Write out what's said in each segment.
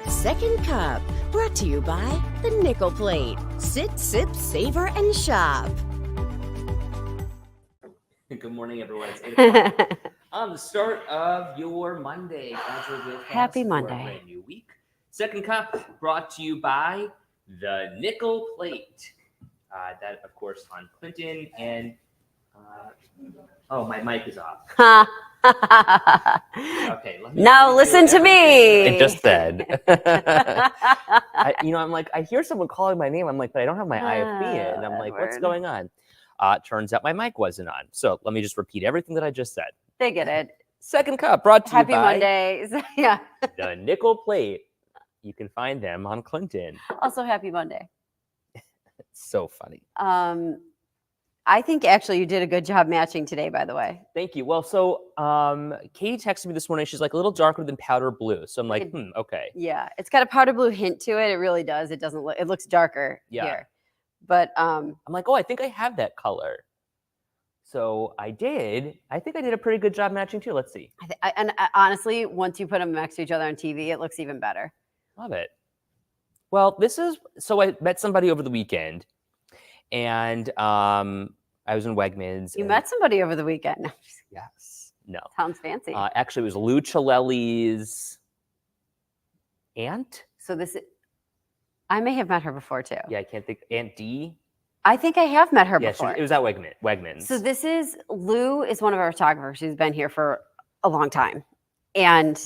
Second Cup, brought to you by the Nickel Plate. Sit, sip, savor, and shop. Good morning, everyone. It's 8 o'clock on the start of your Monday. Glad you're with us Happy for Monday. a brand new week. Second Cup, brought to you by the Nickel Plate. That, of course, on Clinton and... oh, my mic is off. Okay. Now listen to me. I just said. I'm like, I hear someone calling my name. I'm like, but I don't have my IFB in. And I'm like, what's going on? Turns out my mic wasn't on. So let me just repeat everything that I just said. They get it. Second Cup, brought to you by Happy Mondays. Yeah. the Nickel Plate. You can find them on Clinton. Also, happy Monday. It's so funny. I think actually you did a good job matching today, by the way. Thank you. Well, so Katie texted me this morning. She's like a little darker than powder blue. So I'm like, okay. Yeah, it's got a powder blue hint to it. It really does. It doesn't look. It looks darker here. But I'm like, oh, I think I have that color. So I did. I think I did a pretty good job matching too. Let's see. Honestly, once you put them next to each other on TV, it looks even better. Love it. Well, so I met somebody over the weekend. And I was in Wegmans. You met somebody over the weekend? Yes. No. Sounds fancy. Actually, it was Lou Chaleli's aunt. So I may have met her before too. Yeah, I can't think. Aunt D. I think I have met her before. It was at Wegmans. So Lou is one of our photographers. She's been here for a long time. And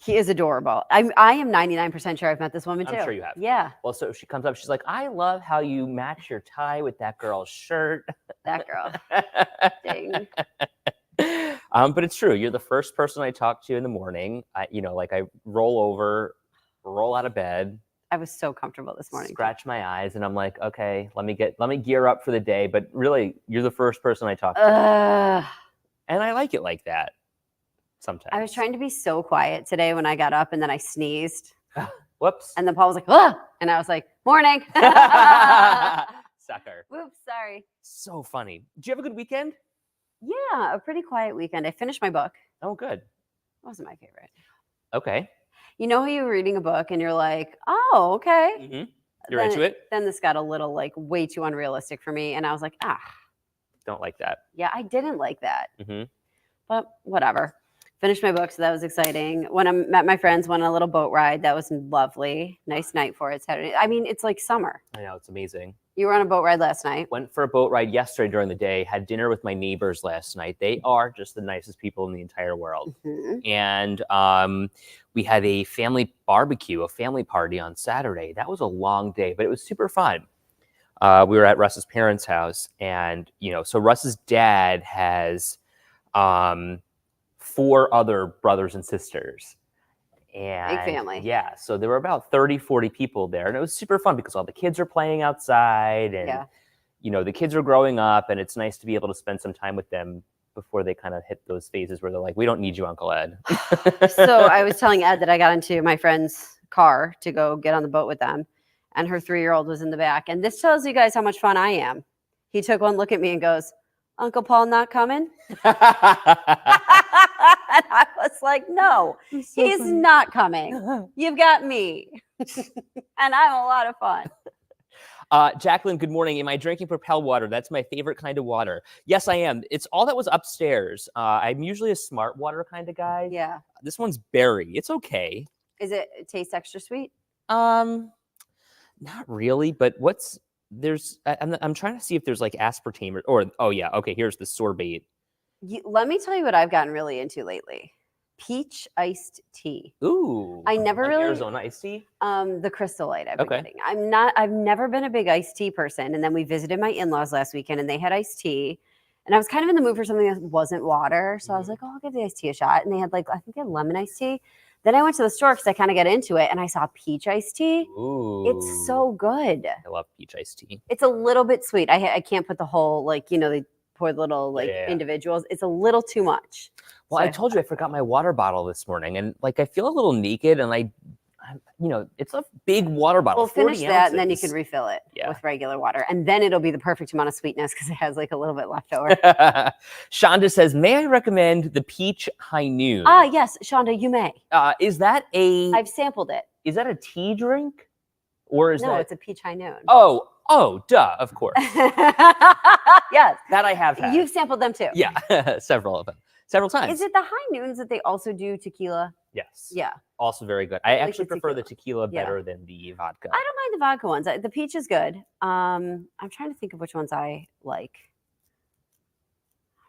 he is adorable. I am 99% sure I've met this woman too. I'm sure you have. Yeah. Well, so she comes up. She's like, I love how you match your tie with that girl's shirt. That girl. Dang. But it's true. You're the first person I talk to in the morning. I roll out of bed. I was so comfortable this morning. Scratch my eyes, and I'm like, okay, let me gear up for the day. But really, you're the first person I talk to. And I like it like that. Sometimes. I was trying to be so quiet today when I got up and then I sneezed. Whoops. And then Paul was like, "Ah!" And I was like, "Morning." Sucker. Whoops, sorry. So funny. Did you have a good weekend? Yeah, a pretty quiet weekend. I finished my book. Oh, good. It wasn't my favorite. Okay. You know how you're reading a book and you're like, "Oh, okay." Mm-hmm. You're into it? Then this got a little way too unrealistic for me. And I was like, Don't like that. Yeah, I didn't like that. Mm-hmm. But whatever. Finished my book, so that was exciting. When I met my friends, went on a little boat ride. That was lovely. Nice night for it Saturday. I mean, it's like summer. I know, it's amazing. You were on a boat ride last night. Went for a boat ride yesterday during the day. Had dinner with my neighbors last night. They are just the nicest people in the entire world. Mm-hmm. And we had a family barbecue, a family party on Saturday. That was a long day, but it was super fun. We were at Russ's parents' house. And, so Russ's dad has... 4 other brothers and sisters. And big family. Yeah. So there were about 30, 40 people there. And it was super fun because all the kids are playing outside and, the kids are growing up, and it's nice to be able to spend some time with them before they kind of hit those phases where they're like, we don't need you, Uncle Ed. So I was telling Ed that I got into my friend's car to go get on the boat with them, and her 3-year-old was in the back. And this tells you guys how much fun I am. He took one look at me and goes, "Uncle Paul not coming?" And I was like, no, he's not coming. You've got me. And I'm a lot of fun. Jacqueline, good morning. Am I drinking Propel water? That's my favorite kind of water. Yes, I am. It's all that was upstairs. I'm usually a smart water kind of guy. Yeah. This one's berry. It's okay. It taste extra sweet? Not really, but I'm trying to see if there's like aspartame or oh yeah, okay, here's the sorbate. Let me tell you what I've gotten really into lately. Peach iced tea. Ooh. I never really Arizona iced tea? The Crystallite I've been getting. I've never been a big iced tea person. And then we visited my in-laws last weekend and they had iced tea. And I was kind of in the mood for something that wasn't water. So I was like, oh, I'll give the iced tea a shot. And they had I think they had lemon iced tea. Then I went to the store because I kind of got into it and I saw peach iced tea. Ooh. It's so good. I love peach iced tea. It's a little bit sweet. I can't put the whole, they pour little like Yeah. individuals. It's a little too much. Well, So I told you I forgot my water bottle this morning, and like I feel a little naked, and it's a big water bottle. We'll finish 40 that, and then you ounces. can refill it Yeah. with regular water, and then it'll be the perfect amount of sweetness because it has like a little bit left over. Shonda says, "May I recommend the peach high noon?" Ah, yes, Shonda, you may. Is that I've sampled it. is that a tea drink, or is No, that? it's a peach high noon. Oh, duh, of course. Yes, That I have had. you've sampled them too. Yeah, several of them, several times. Is it the high noons that they also do tequila? Yes. Yeah. Also very good. I like actually the prefer the tequila. tequila better than the vodka. I don't mind the vodka ones. The peach is good. I'm trying to think of which ones I like.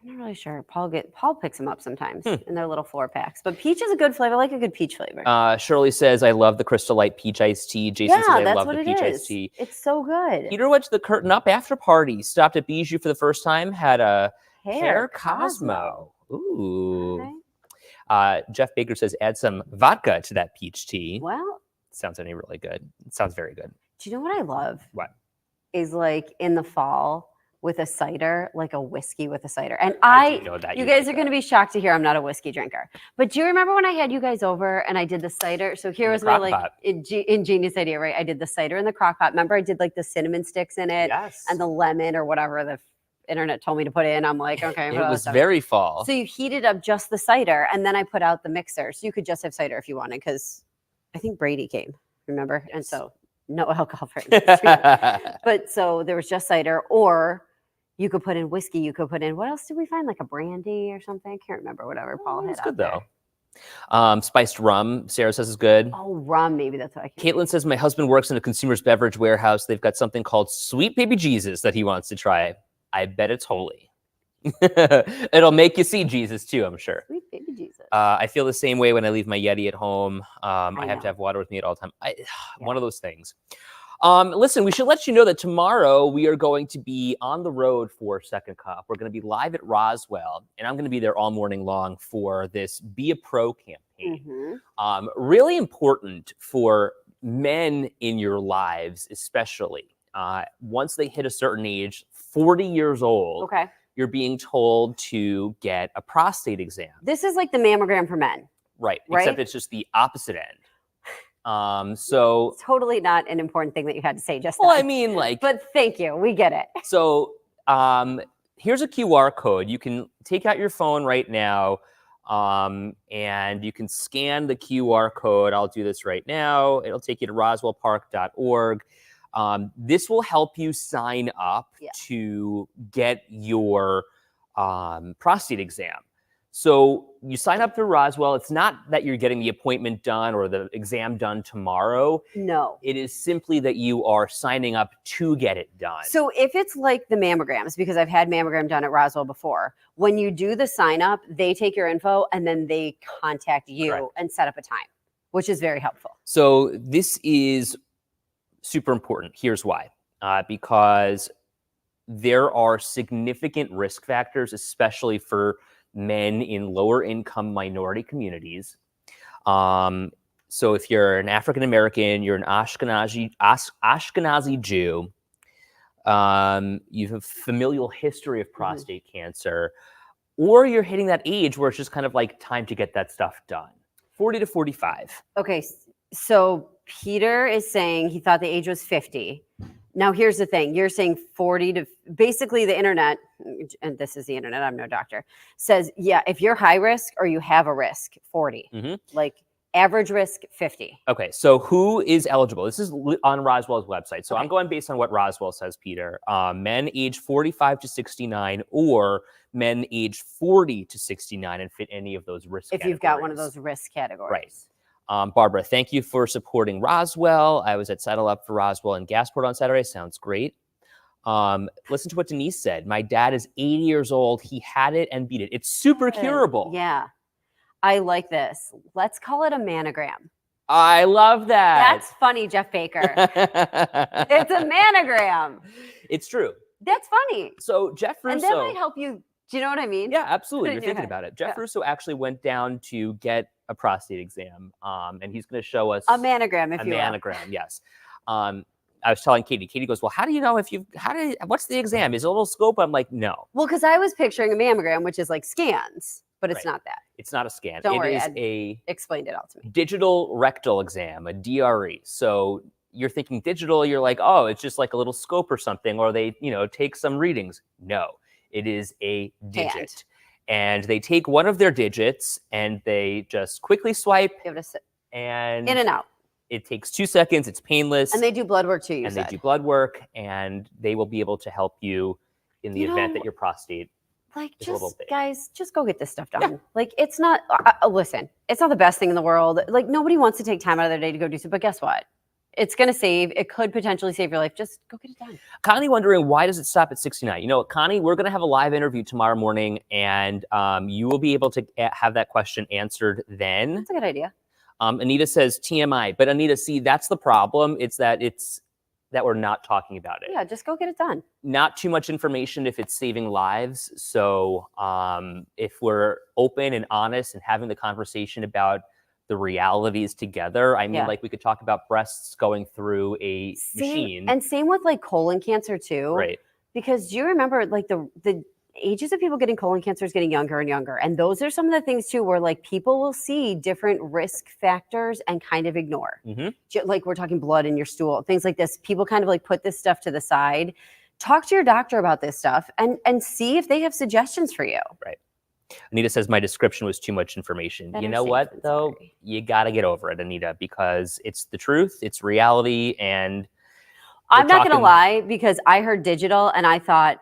I'm not really sure. Paul picks them up sometimes in their little 4-packs. But peach is a good flavor. I like a good peach flavor. Shirley says, "I love the Crystallite Peach iced tea." Jason says, "I that's love what the it peach is. iced tea." It's so good. Peter went to the Curtain Up after party. Stopped at Bijou for the first time. Had a hair Cosmo. Ooh. Okay. Jeff Baker says, "Add some vodka to that peach tea." Well, Sounds really good. It sounds very good. do you know what I love? What? Is like in the fall with a cider, like a whiskey with a cider. And I do know that you you guys like are going to be shocked to hear I'm not a whiskey drinker. But do you remember when I had you guys over and I did the cider? So here In was the my crock like pot. ingenious idea, right? I did the cider in the crock pot. Remember I did like the cinnamon sticks in it Yes. and the lemon or whatever the internet told me to put in. I'm like, okay. It was very fall. So you heated up just the cider and then I put out the mixer. So you could just have cider if you wanted because I think Brady came, remember? Yes. And so no alcohol for it. But so there was just cider, or you could put in whiskey. You could put in, what else did we find? Like a brandy or something? I can't remember. Whatever Paul had It's out good there. though. Spiced rum, Sarah says is good. Oh, rum, maybe that's what I can. Caitlin says, "My husband works in a consumer's beverage warehouse. They've got something called Sweet Baby Jesus that he wants to try. I bet it's holy." It'll make you see Jesus too, I'm sure. Sweet baby Jesus. I feel the same way when I leave my Yeti at home. I have know. to have water with me at all time. One of those things. Listen, we should let you know that tomorrow we are going to be on the road for Second Cup. We're going to be live at Roswell, and I'm going to be there all morning long for this Be a Pro campaign. Really important for men in your lives, especially. Once they hit a certain age, 40 years old, Okay. you're being told to get a prostate exam. This is like the mammogram for men. Right. Right? Except it's just the opposite end. So It's totally not an important thing that you had to say just well, then. I mean, like, But thank you. We get it. so here's a QR code. You can take out your phone right now, and you can scan the QR code. I'll do this right now. It'll take you to roswellpark.org. This will help you sign up to get your prostate exam. So you sign up through Roswell. It's not that you're getting the appointment done or the exam done tomorrow. No. It is simply that you are signing up to get it done. So if it's like the mammograms, because I've had mammogram done at Roswell before, when you do the sign up, they take your info and then they contact you Correct. and set up a time, which is very helpful. So this is super important. Here's why. Because there are significant risk factors, especially for men in lower income minority communities. So if you're an African American, you're an Ashkenazi Jew, you have familial history of prostate cancer, or you're hitting that age where it's just kind of like time to get that stuff done. 40 to 45. Okay, so Peter is saying he thought the age was 50. Now, here's the thing. You're saying 40 to, basically the internet, and this is the internet, I'm no doctor, says, yeah, if you're high risk or you have a risk, 40. Like average risk, 50. Okay, so who is eligible? This is on Roswell's website. So I'm going based on what Roswell says, Peter. Men age 45 to 69 or men age 40 to 69 and fit any of those risk categories. If you've got one of those risk categories. Right. Barbara, thank you for supporting Roswell. I was at Saddle Up for Roswell in Gasport on Saturday. Sounds great. Listen to what Denise said. My dad is 80 years old. He had it and beat it. It's super curable. Yeah. I like this. Let's call it a manogram. I love that. That's funny, Jeff Baker. It's a manogram. It's true. That's funny. So Jeff Russo. And that might help you. Do you know what I mean? Yeah, absolutely. Put it You're in your thinking head. about it. Jeff Russo actually went down to get a prostate exam, and he's going to show us A manogram, if a you will. manogram. Yes. I was telling Katie goes, well, how do you know what's the exam? Is it a little scope? I'm like, no. Well, because I was picturing a mammogram, which is like scans, but it's not that. It's not a scan. Don't worry, It is Ed explained it all to me. digital rectal exam, a DRE. So you're thinking digital, you're like, oh, it's just like a little scope or something, or they, take some readings. No, it is a digit. Hand. And they take one of their digits and they just quickly swipe. You have to sit And in and out. It takes 2 seconds. It's painless. And they do blood work too, They do blood work, and they will be able to help you in the event that your prostate like, is a little big. Guys, just go get this stuff done. Yeah. Like, it's not, listen, it's not the best thing in the world. Like, nobody wants to take time out of their day to go do so, but guess what? It could potentially save your life. Just go get it done. Connie wondering, why does it stop at 69? Connie, we're going to have a live interview tomorrow morning, and you will be able to have that question answered then. That's a good idea. Anita says TMI, but Anita, see, that's the problem. It's that we're not talking about it. Yeah, just go get it done. Not too much information if it's saving lives. So if we're open and honest and having the conversation about the realities together, like we could talk about breasts going through a machine. And same with like colon cancer too. Right. Because do you remember like the ages of people getting colon cancer is getting younger and younger. And those are some of the things too, where like people will see different risk factors and kind of ignore. Mm-hmm. Like we're talking blood in your stool, things like this. People kind of like put this stuff to the side. Talk to your doctor about this stuff and see if they have suggestions for you. Right. Anita says, my description was too much information. You know what, though? You got to get over it, Anita, because it's the truth, it's reality, and I'm not going to lie, because I heard digital and I thought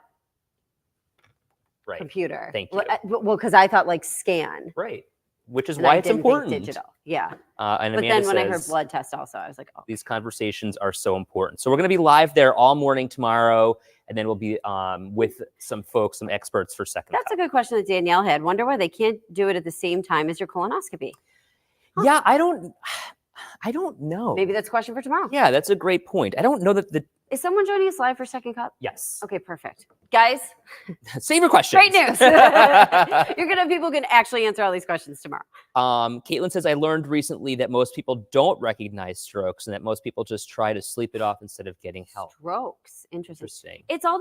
computer. Thank you. Well, because I thought like scan. Right. Which is why it's important. Digital. Yeah. And but Amanda then when says, I heard blood test also, I was like, oh. These conversations are so important. So we're going to be live there all morning tomorrow. And then we'll be with some folks, some experts for second. That's a good question that Danielle had. Wonder why they can't do it at the same time as your colonoscopy. Huh. Yeah, I don't know. Maybe that's a question for tomorrow. Yeah, that's a great point. I don't know that Is someone joining us live for Second Cup? Yes. Okay, perfect. Guys, save your questions. Great news. You're going to have people who can actually answer all these questions tomorrow. Caitlin says, I learned recently that most people don't recognize strokes and that most people just try to sleep it off instead of getting help. Strokes. Interesting. It's all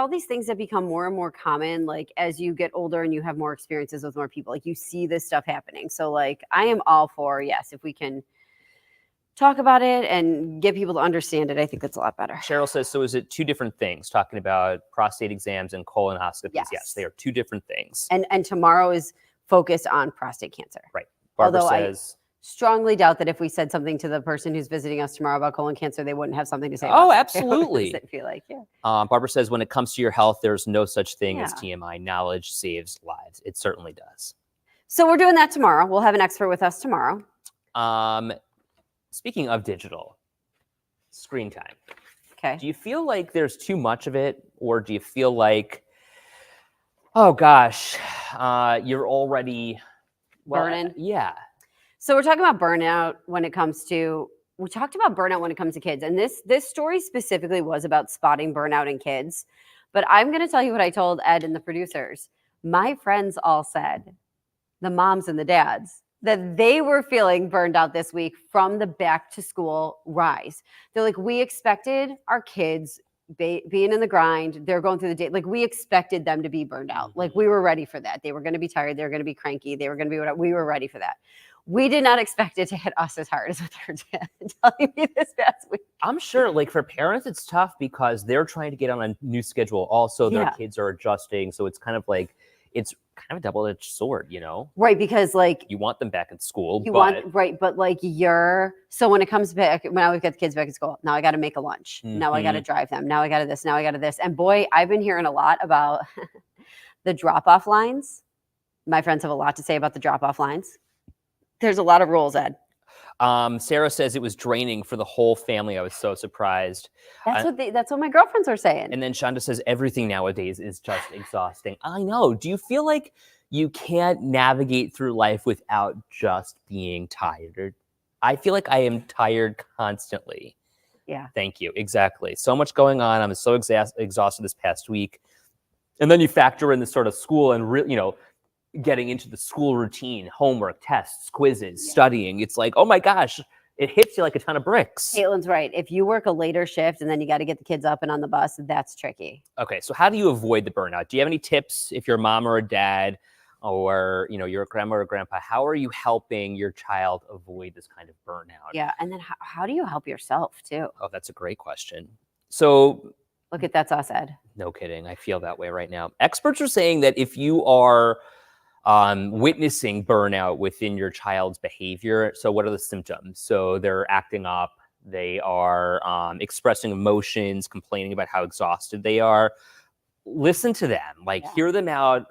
these things that become more and more common, like as you get older and you have more experiences with more people, like you see this stuff happening. So like I am all for, yes, if we can talk about it and get people to understand it, I think that's a lot better. Cheryl says, so is it two different things, talking about prostate exams and colonoscopies? Yes, they are two different things. And tomorrow is focused on prostate cancer. Right. Barbara Although says, I strongly doubt that if we said something to the person who's visiting us tomorrow about colon cancer, they wouldn't have something to say about Oh, absolutely. I feel like, yeah. Barbara says, when it comes to your health, there's no such thing as TMI. Knowledge saves lives. It certainly does. So we're doing that tomorrow. We'll have an expert with us tomorrow. Speaking of digital, screen time. Okay. Do you feel like there's too much of it, or do you feel like, oh gosh, you're already burning? Yeah. So we're talking about burnout when it comes to, we talked about burnout when it comes to kids. And this story specifically was about spotting burnout in kids. But I'm going to tell you what I told Ed and the producers. My friends all said, the moms and the dads, that they were feeling burned out this week from the back to school rise. They're like, we expected our kids being in the grind. They're going through the day. Like we expected them to be burned out. Like we were ready for that. They were going to be tired. They were going to be cranky. They were going to be whatever. We were ready for that. We did not expect it to hit us as hard as what they're telling me this past week. I'm sure like for parents, it's tough because they're trying to get on a new schedule. Also, their kids are adjusting. So it's kind of like, it's kind of a double-edged sword, you know? Right, because like you want them back at school, but like so when it comes back, when we've got the kids back at school, now I got to make a lunch. Mm-hmm. Now I got to drive them. Now I got to this. Now I got to this. And boy, I've been hearing a lot about the drop-off lines. My friends have a lot to say about the drop-off lines. There's a lot of rules, Ed. Sarah says it was draining for the whole family. I was so surprised. That's what my girlfriends are saying. And then Shonda says everything nowadays is just exhausting. I know. Do you feel like you can't navigate through life without just being tired? I feel like I am tired constantly. Yeah. Thank you. Exactly. So much going on. I'm so exhausted this past week. And then you factor in the sort of school and getting into the school routine, homework, tests, quizzes, studying. It's like, oh my gosh, it hits you like a ton of bricks. Caitlin's right. If you work a later shift and then you got to get the kids up and on the bus, that's tricky. Okay, so how do you avoid the burnout? Do you have any tips if you're a mom or a dad, or you're a grandma or grandpa? How are you helping your child avoid this kind of burnout? Yeah, and then how do you help yourself too? Oh, that's a great question. So look at that's us, Ed. No kidding. I feel that way right now. Experts are saying that if you are witnessing burnout within your child's behavior, so what are the symptoms? So they're acting up, they are expressing emotions, complaining about how exhausted they are. Listen to them, hear them out,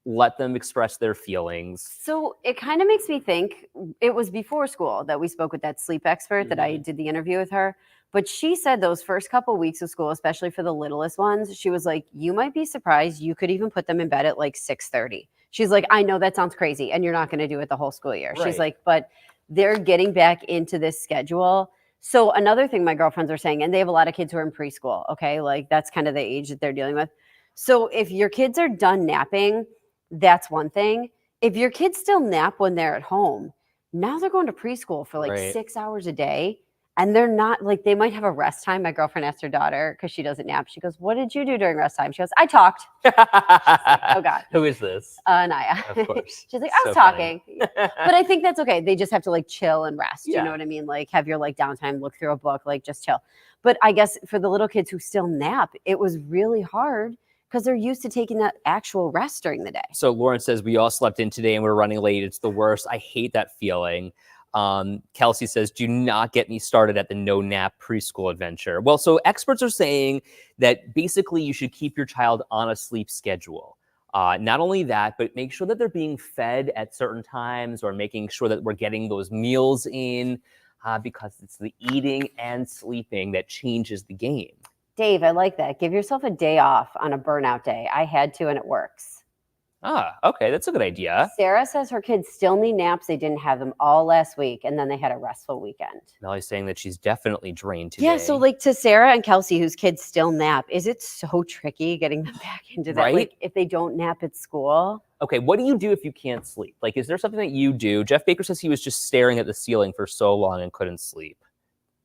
let them express their feelings. So it kind of makes me think, it was before school that we spoke with that sleep expert that I did the interview with her. But she said those first couple weeks of school, especially for the littlest ones, she was like, you might be surprised. You could even put them in bed at like 6:30. She's like, I know that sounds crazy and you're not going to do it the whole school year. Right. She's like, but they're getting back into this schedule. So another thing my girlfriends are saying, and they have a lot of kids who are in preschool. Okay. Like that's kind of the age that they're dealing with. So if your kids are done napping, that's one thing. If your kids still nap when they're at home, now they're going to preschool for like 6 hours a day. And they're not like, they might have a rest time. My girlfriend asked her daughter, because she doesn't nap. She goes, what did you do during rest time? She goes, I talked. Like, oh God. Who is this? Naya. Of course. She's like, I was talking. But I think that's okay. They just have to like chill and rest. You know what I mean? Like have your like downtime, look through a book, like just chill. But I guess for the little kids who still nap, it was really hard because they're used to taking that actual rest during the day. So Lauren says, we all slept in today and we're running late. It's the worst. I hate that feeling. Kelsey says, do not get me started at the no nap preschool adventure. Well, so experts are saying that basically you should keep your child on a sleep schedule. Not only that, but make sure that they're being fed at certain times or making sure that we're getting those meals in because it's the eating and sleeping that changes the game. Dave, I like that. Give yourself a day off on a burnout day. I had to, and it works. Okay. That's a good idea. Sarah says her kids still need naps. They didn't have them all last week, and then they had a restful weekend. Melly's saying that she's definitely drained today. Yeah, so like to Sarah and Kelsey, whose kids still nap, is it so tricky getting them back into that? Right? Like if they don't nap at school? Okay, what do you do if you can't sleep? Like, is there something that you do? Jeff Baker says he was just staring at the ceiling for so long and couldn't sleep.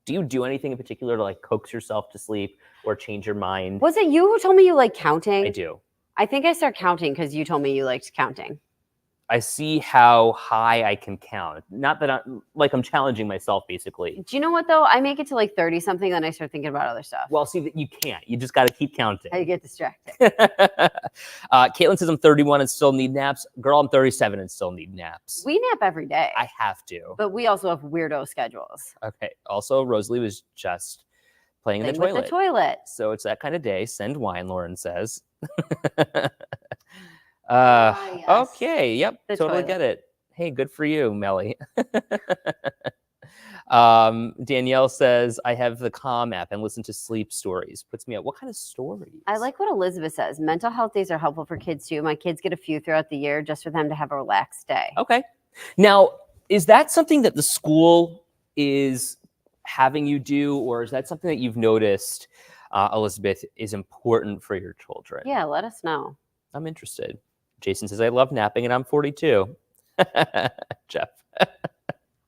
Do you do anything in particular to like coax yourself to sleep or change your mind? Was it you who told me you like counting? I do. I think I started counting because you told me you liked counting. I see how high I can count. Not that I'm challenging myself, basically. Do you know what, though? I make it to like 30 something, then I start thinking about other stuff. Well, see, that you can't. You just got to keep counting. I get distracted. Caitlin says I'm 31 and still need naps. Girl, I'm 37 and still need naps. We nap every day. I have to. But we also have weirdo schedules. Okay. Also, Rosalie was just playing in the toilet. With the toilet. So it's that kind of day. Send wine, Lauren says. Yes. Okay. Yep. The totally toilet. Get it. Hey, good for you, Melly. Danielle says, I have the Calm app and listen to sleep stories. Puts me up. What kind of stories? I like what Elizabeth says. Mental health days are helpful for kids too. My kids get a few throughout the year just for them to have a relaxed day. Okay. Now, is that something that the school is having you do, or is that something that you've noticed, Elizabeth, is important for your children? Yeah, let us know. I'm interested. Jason says, I love napping and I'm 42. Jeff.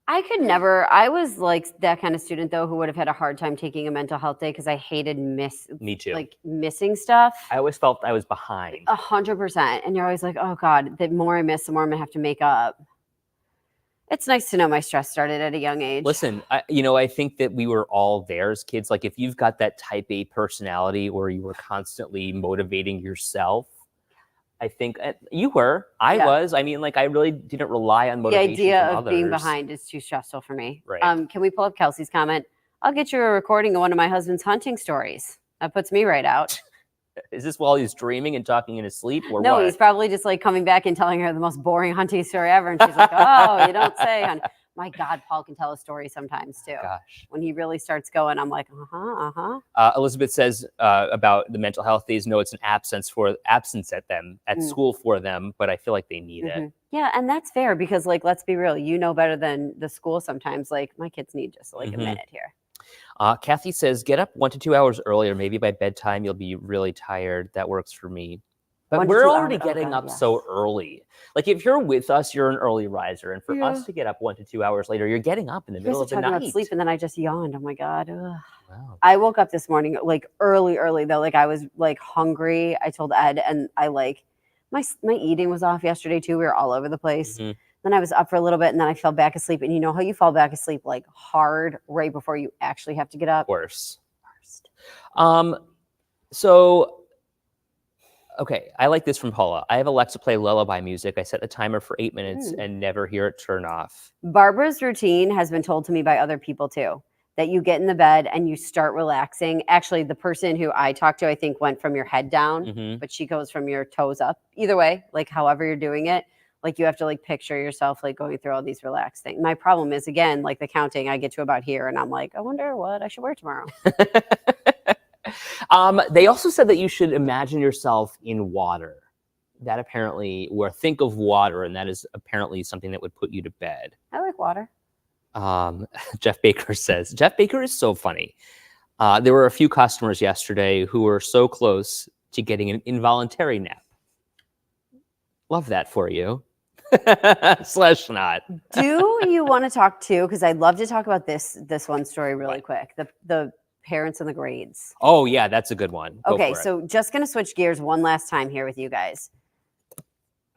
I could never. I was like that kind of student, though, who would have had a hard time taking a mental health day because I hated Me too. missing stuff. I always felt I was behind. 100%. And you're always like, oh, God, the more I miss, the more I'm going to have to make up. It's nice to know my stress started at a young age. Listen, I think that we were all there as kids. Like if you've got that type A personality where you were constantly motivating yourself, I think you were. I was. I mean, like I really didn't rely on motivation. The idea from of others. being behind is too stressful for me. Right. Can we pull up Kelsey's comment? I'll get you a recording of one of my husband's hunting stories. That puts me right out. Is this while he's dreaming and talking in his sleep, or no, what? He's probably just like coming back and telling her the most boring hunting story ever, and she's like, "Oh, you don't say." Honey. My God, Paul can tell a story sometimes too. Gosh, when he really starts going, I'm like, Elizabeth says about the mental health days. No, it's an absence at them at school for them, but I feel like they need it. Yeah, and that's fair because, like, let's be real. You know better than the school sometimes. Like, my kids need just like a minute here. Kathy says, get up 1 to 2 hours earlier. Maybe by bedtime, you'll be really tired. That works for me. But 1 to we're 2 already hours. Oh, getting God, up so early. Like if you're with us, you're an early riser. And for Yeah. us to get up 1 to 2 hours later, you're getting up in the You guys middle are of the talking about night. sleep, and then I just yawned. Oh my God. Ugh. Wow. I woke up this morning like early though. Like I was like hungry. I told Ed, and I like my eating was off yesterday too. We were all over the place. Mhm. Then I was up for a little bit, and then I fell back asleep. And you know how you fall back asleep like hard right before you actually have to get up? Of course. Worst. So okay, I like this from Paula. I have Alexa play lullaby music. I set the timer for 8 minutes and never hear it turn off. Barbara's routine has been told to me by other people too, that you get in the bed and you start relaxing. Actually, the person who I talked to, I think, went from your head down, but she goes from your toes up. Either way, like however you're doing it, like you have to like picture yourself like going through all these relaxed things. My problem is, again, like the counting, I get to about here and I'm like, I wonder what I should wear tomorrow. They also said that you should imagine yourself in water. That apparently, or think of water, and that is apparently something that would put you to bed. I like water. Jeff Baker says, Jeff Baker is so funny. There were a few customers yesterday who were so close to getting an involuntary nap. Love that for you. Slash not. Do you want to talk too? Because I'd love to talk about this one story really Right. quick. The parents and the grades. Oh yeah, that's a good one. Go Okay, for it. so just gonna switch gears one last time here with you guys.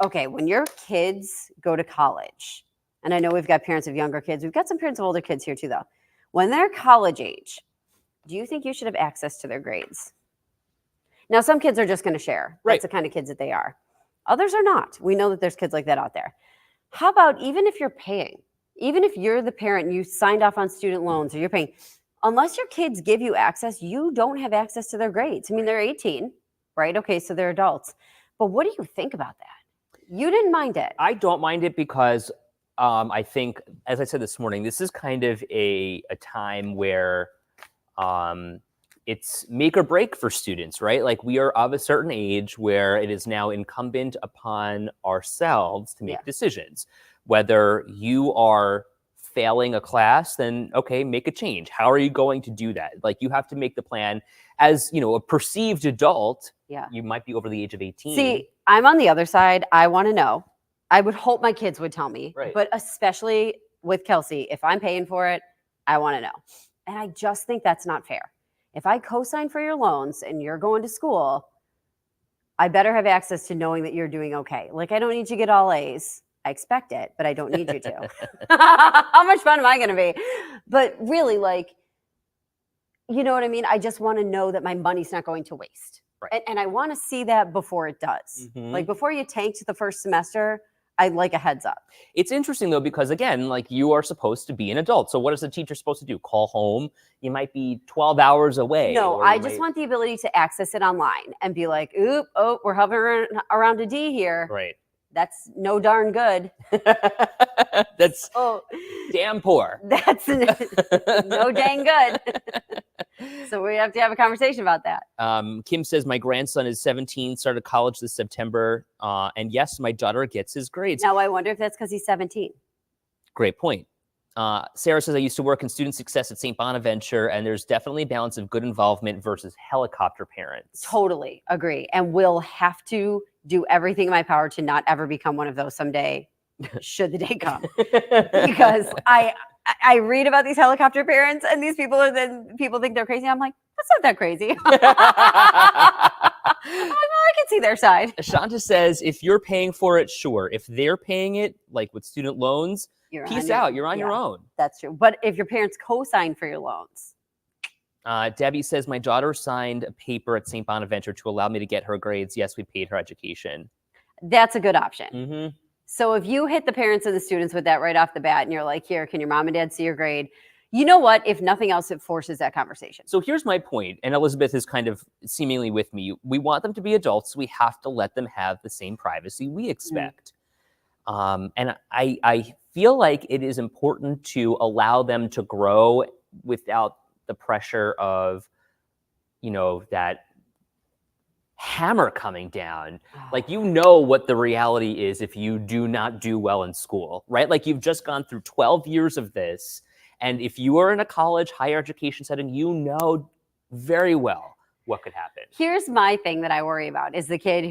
Okay, when your kids go to college, and I know we've got parents of younger kids, we've got some parents of older kids here too, though. When they're college age, do you think you should have access to their grades? Now, some kids are just going to share. Right. That's the kind of kids that they are. Others are not. We know that there's kids like that out there. How about even if you're paying, even if you're the parent and you signed off on student loans or you're paying, unless your kids give you access, you don't have access to their grades. I mean, they're 18, right? Okay, so they're adults. But what do you think about that? You didn't mind it. I don't mind it because I think, as I said this morning, this is kind of a time where it's make or break for students, right? Like we are of a certain age where it is now incumbent upon ourselves to make decisions. Whether you are failing a class, then okay, make a change. How are you going to do that? Like you have to make the plan. As you know, a perceived adult, you might be over the age of 18. See, I'm on the other side. I want to know. I would hope my kids would tell me, Right. But especially with Kelsey, if I'm paying for it, I want to know. And I just think that's not fair. If I co-sign for your loans and you're going to school, I better have access to knowing that you're doing okay. Like I don't need you to get all A's. I expect it, but I don't need you to. How much fun am I going to be? But really, like, you know what I mean? I just want to know that my money's not going to waste. Right. And I want to see that before it does. Mhm. Like before you tanked the first semester, I'd like a heads up. It's interesting though, because again, like you are supposed to be an adult. So what is the teacher supposed to do? Call home? You might be 12 hours away. No, or I you just might- want the ability to access it online and be like, oop, oh, we're hovering around a D here. Right. That's no darn good. That's Oh, damn poor. that's no dang good. So we have to have a conversation about that. Kim says, my grandson is 17, started college this September. And yes, my daughter gets his grades. Now I wonder if that's because he's 17. Great point. Sarah says, I used to work in student success at St. Bonaventure, and there's definitely a balance of good involvement versus helicopter parents. Totally agree. And will have to do everything in my power to not ever become one of those someday, should the day come. Because I read about these helicopter parents and these people people think they're crazy. I'm like, that's not that crazy. I'm like, well, I can see their side. Shanta says, if you're paying for it, sure. If they're paying it, like with student loans, peace out. You're on your own. That's true. But if your parents co-sign for your loans. Debbie says, my daughter signed a paper at St. Bonaventure to allow me to get her grades. Yes, we paid her education. That's a good option. Mm-hmm. So if you hit the parents and the students with that right off the bat and you're like, here, can your mom and dad see your grade? You know what? If nothing else, it forces that conversation. So here's my point, and Elizabeth is kind of seemingly with me. We want them to be adults. We have to let them have the same privacy we expect. And I feel like it is important to allow them to grow without the pressure of, you know, that hammer coming down. Like, you know what the reality is if you do not do well in school, right? Like, you've just gone through 12 years of this. And if you are in a college, higher education setting, you know very well what could happen. Here's my thing that I worry about is the kid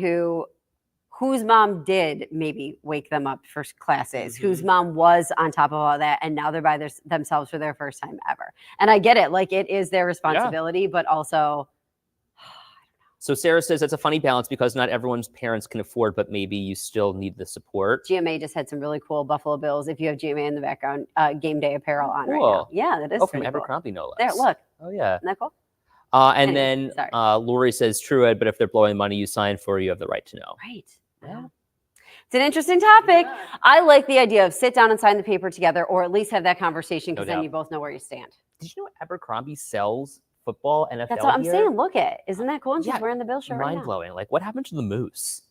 whose mom did maybe wake them up for classes, whose mom was on top of all that, and now they're by themselves for their first time ever. And I get it, like it is their responsibility, but also. So Sarah says that's a funny balance because not everyone's parents can afford, but maybe you still need the support. GMA just had some really cool Buffalo Bills. If you have GMA in the background, game day apparel on right now. Yeah, that is from pretty Abercrombie, no less. There, look. Oh yeah. Isn't that cool? And then Lori says, true, Ed, but if they're blowing money you sign for, you have the right to know. Right. Yeah. It's an interesting topic. Yeah. I like the idea of sit down and sign the paper together, or at least have that conversation, because then you both know where you stand. Did you know Abercrombie sells football, NFL? That's what I'm saying. Look at, isn't that cool? And she's wearing the Bill shirt. Mind blowing. Like, what happened to the Moose?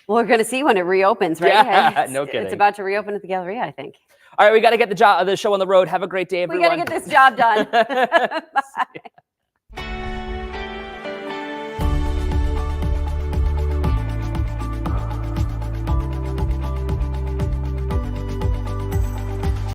Well, we're going to see when it reopens, right? Yeah, no kidding. It's about to reopen at the Galleria, I think. All right, we got to get the show on the road. Have a great day, everyone. We got to get this job done. Bye.